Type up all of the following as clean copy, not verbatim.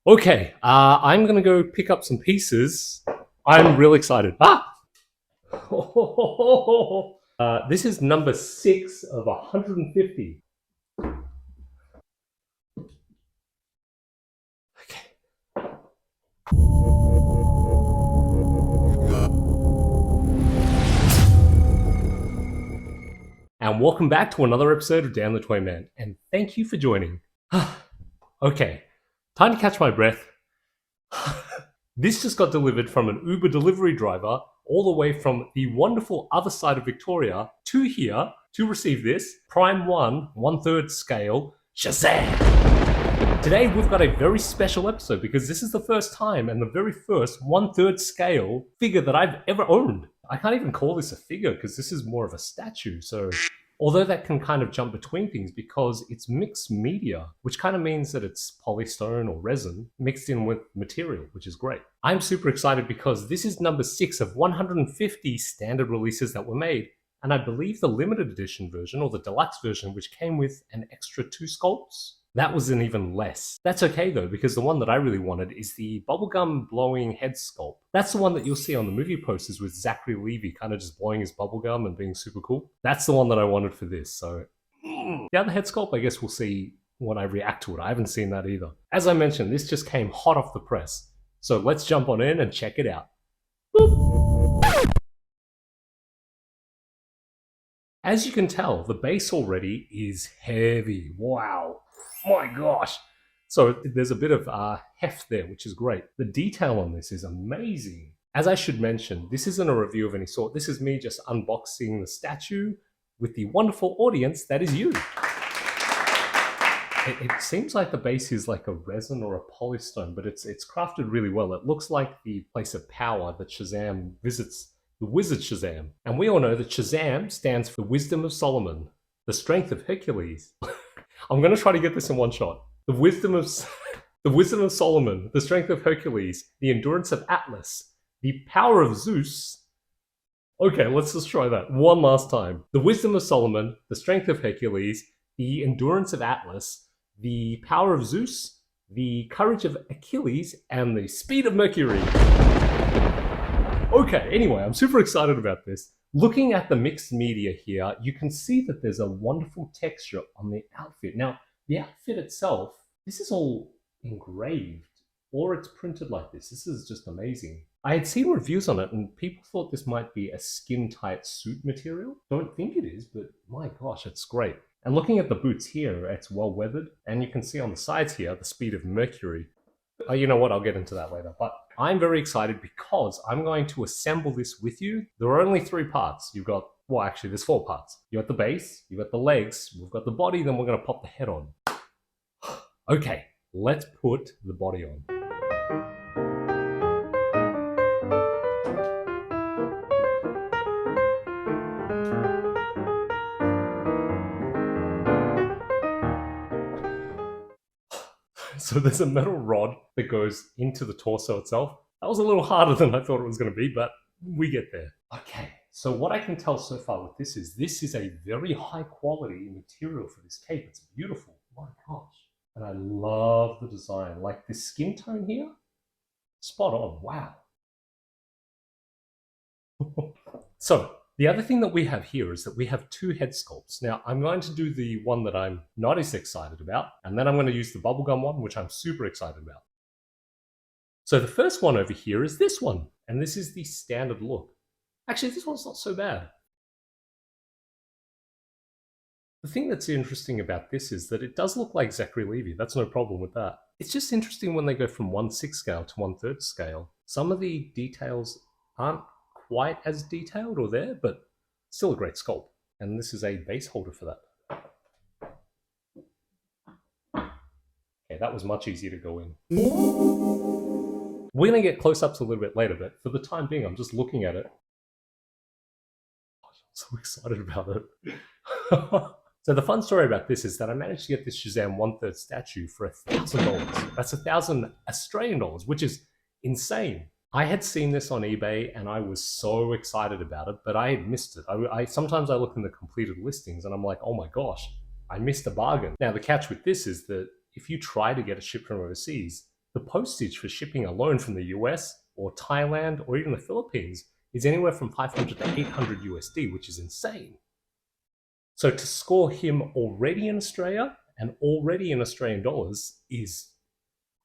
Okay, I'm gonna go pick up some pieces. I'm real excited. This is number 6 of 150. Okay. And welcome back to another episode of Dan the Toy Man, and thank you for joining. Okay, time to catch my breath. This just got delivered from an Uber delivery driver all the way from the wonderful other side of Victoria to here to receive this Prime 1 1/3 scale SHAZAM. Today we've got a very special episode because this is the first time and the very first 1/3 scale figure that I've ever owned. I can't even call this a figure because this is more of a statue, so although that can kind of jump between things because it's mixed media, which kind of means that it's polystone or resin mixed in with material, which is great. I'm super excited because this is number 6 of 150 standard releases that were made, and I believe the limited edition version or the deluxe version, which came with an extra 2 sculpts, that was an even less. That's okay though, because the one that I really wanted is the bubblegum blowing head sculpt. That's the one that you'll see on the movie posters with Zachary Levi kind of just blowing his bubblegum and being super cool. That's the one that I wanted for this, so the other head sculpt I guess we'll see when I react to it. I haven't seen that either. As I mentioned, this just came hot off the press. So let's jump on in and check it out. Boop. As you can tell, the base already is heavy. Wow. My gosh. So there's a bit of heft there, which is great. The detail on this is amazing. As I should mention, this isn't a review of any sort. This is me just unboxing the statue with the wonderful audience that is you. It seems like the base is like a resin or a polystone, but it's crafted really well. It looks like the place of power that Shazam visits, the wizard Shazam. And we all know that Shazam stands for the wisdom of Solomon, the strength of Hercules. I'm going to try to get this in one shot. The wisdom of Solomon, the strength of Hercules, the endurance of Atlas, the power of Zeus. Okay, let's just try that one last time. The wisdom of Solomon, the strength of Hercules, the endurance of Atlas, the power of Zeus, the courage of Achilles, and the speed of Mercury. Okay, anyway, I'm super excited about this. Looking at the mixed media here, you can see that there's a wonderful texture on the outfit. Now, the outfit itself, this is all engraved, or it's printed like this. This is just amazing. I had seen reviews on it, and people thought this might be a skin-tight suit material. Don't think it is, but my gosh, it's great. And looking at the boots here, it's well weathered, and you can see on the sides here, the speed of Mercury. You know what, I'll get into that later, but I'm very excited because I'm going to assemble this with you. There are only 3 parts. You've got, well, actually, there's 4 parts. You got the base, you got the legs, we've got the body, then we're going to pop the head on. Okay, let's put the body on. So there's a metal rod that goes into the torso itself. That was a little harder than I thought it was going to be, but we get there. Okay, so what I can tell so far with this is a very high quality material for this cape. It's beautiful. My gosh. And I love the design. Like this skin tone here, spot on. Wow. So the other thing that we have here is that we have 2 head sculpts. Now, I'm going to do the one that I'm not as excited about, and then I'm going to use the bubblegum one, which I'm super excited about. So the first one over here is this one, and this is the standard look. Actually, this one's not so bad. The thing that's interesting about this is that it does look like Zachary Levi. That's no problem with that. It's just interesting when they go from 1/6 scale to 1/3 scale. Some of the details aren't quite as detailed or there, but still a great sculpt. And this is a base holder for that. Okay, that was much easier to go in. We're going to get close-ups a little bit later, but for the time being, I'm just looking at it. I'm so excited about it. So the fun story about this is that I managed to get this Shazam 1/3 statue for $1,000. That's 1,000 Australian dollars, which is insane. I had seen this on eBay and I was so excited about it, but I had missed it. Sometimes I look in the completed listings and I'm like, oh my gosh, I missed a bargain. Now the catch with this is that if you try to get it shipped from overseas, The postage for shipping alone from the US or Thailand or even the Philippines is anywhere from 500 to 800 USD, which is insane. So to score him already in Australia and already in Australian dollars is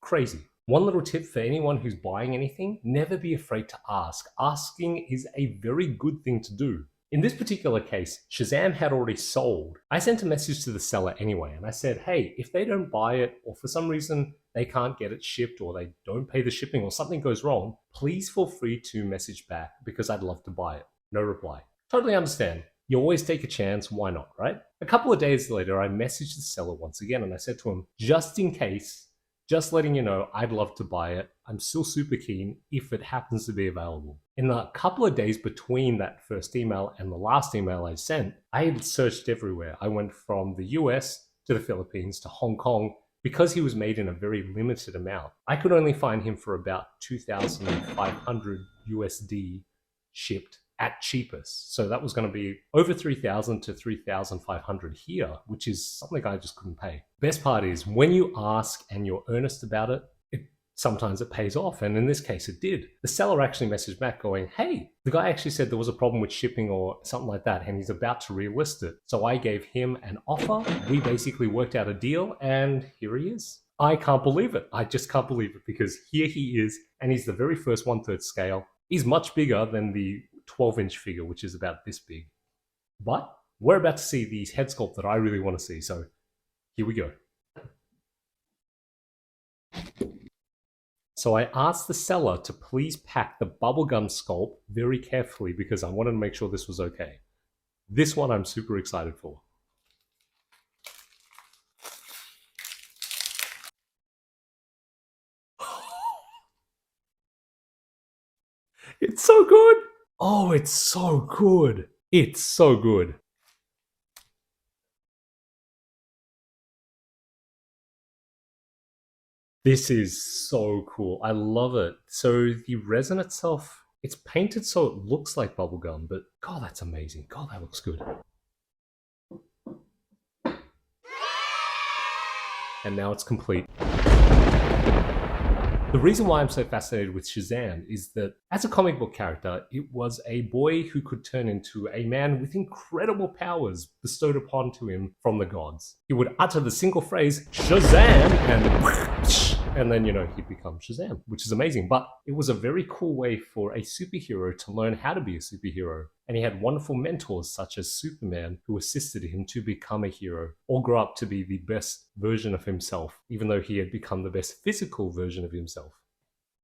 crazy. One little tip for anyone who's buying anything, never be afraid to ask. Asking is a very good thing to do. In this particular case, SHAZAM had already sold. I sent a message to the seller anyway, and I said, hey, if they don't buy it, or for some reason they can't get it shipped, or they don't pay the shipping, or something goes wrong, please feel free to message back because I'd love to buy it. No reply. Totally understand. You always take a chance, why not, right? A couple of days later, I messaged the seller once again, and I said to him, just in case, just letting you know, I'd love to buy it. I'm still super keen if it happens to be available. In the couple of days between that first email and the last email I sent, I had searched everywhere. I went from the US to the Philippines to Hong Kong because he was made in a very limited amount. I could only find him for about 2,500 USD shipped at cheapest. So that was going to be over 3,000 to 3,500 here, which is something I just couldn't pay. Best part is when you ask and you're earnest about it, sometimes it pays off. And in this case, it did. The seller actually messaged back going, hey, the guy actually said there was a problem with shipping or something like that, and he's about to relist it. So I gave him an offer. We basically worked out a deal, and here he is. I can't believe it. I just can't believe it because here he is, and he's the very first 1/3 scale. He's much bigger than the 12-inch figure, which is about this big. But we're about to see the head sculpt that I really want to see. So here we go. So I asked the seller to please pack the bubblegum sculpt very carefully because I wanted to make sure this was okay. This one I'm super excited for. It's so good! Oh, it's so good! It's so good. This is so cool. I love it. So the resin itself, it's painted so it looks like bubblegum, but God, that's amazing. God, that looks good. And now it's complete. The reason why I'm so fascinated with SHAZAM is that as a comic book character, it was a boy who could turn into a man with incredible powers bestowed upon to him from the gods. He would utter the single phrase, SHAZAM, and then, he'd become SHAZAM, which is amazing. But it was a very cool way for a superhero to learn how to be a superhero. And he had wonderful mentors such as Superman who assisted him to become a hero or grow up to be the best version of himself, even though he had become the best physical version of himself.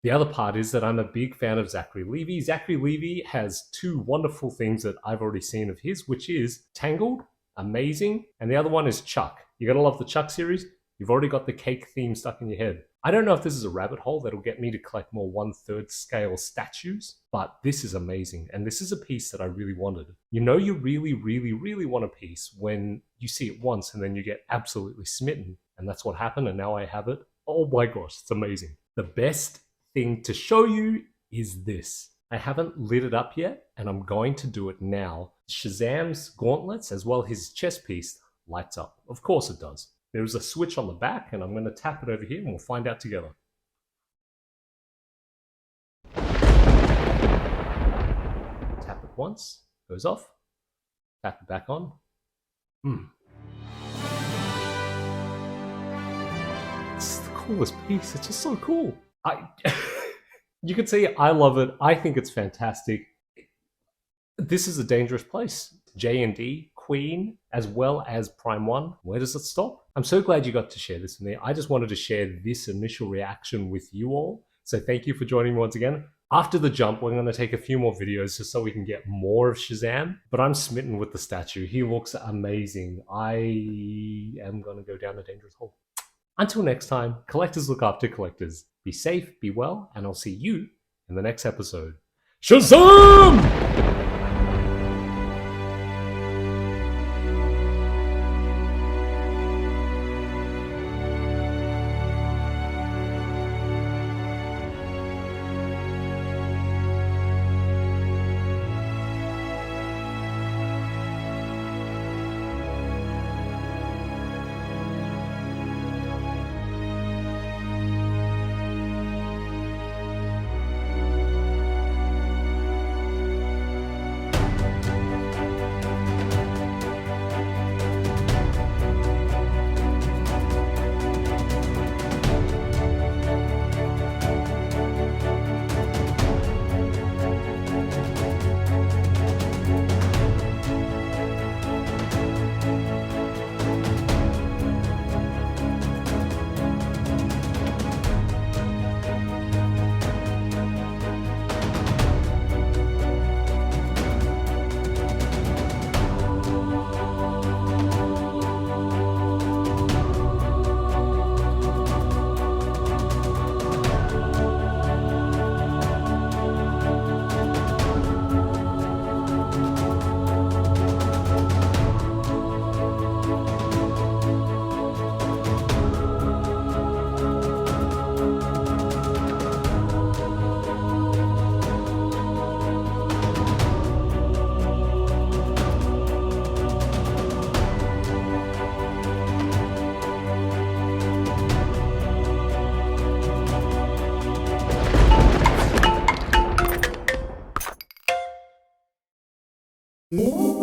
The other part is that I'm a big fan of Zachary Levi. Zachary Levi has two wonderful things that I've already seen of his, which is Tangled, amazing, and the other one is Chuck. You gotta love the Chuck series. You've already got the cake theme stuck in your head. I don't know if this is a rabbit hole that'll get me to collect more 1/3 scale statues, but this is amazing. And this is a piece that I really wanted. You know you really, really, really want a piece when you see it once and then you get absolutely smitten. And that's what happened, and now I have it. Oh my gosh, it's amazing. The best thing to show you is this. I haven't lit it up yet, and I'm going to do it now. SHAZAM's gauntlets, as well as his chest piece, lights up. Of course it does. There's a switch on the back, and I'm going to tap it over here, and we'll find out together. Tap it once, goes off. Tap it back on. It's the coolest piece. It's just so cool. You can see I love it. I think it's fantastic. This is a dangerous place. J&D, Queen, as well as Prime 1. Where does it stop? I'm so glad you got to share this with me. I just wanted to share this initial reaction with you all. So thank you for joining me once again. After the jump, we're going to take a few more videos just so we can get more of SHAZAM. But I'm smitten with the statue. He looks amazing. I am going to go down a dangerous hole. Until next time, collectors look after collectors. Be safe, be well, and I'll see you in the next episode. SHAZAM! you.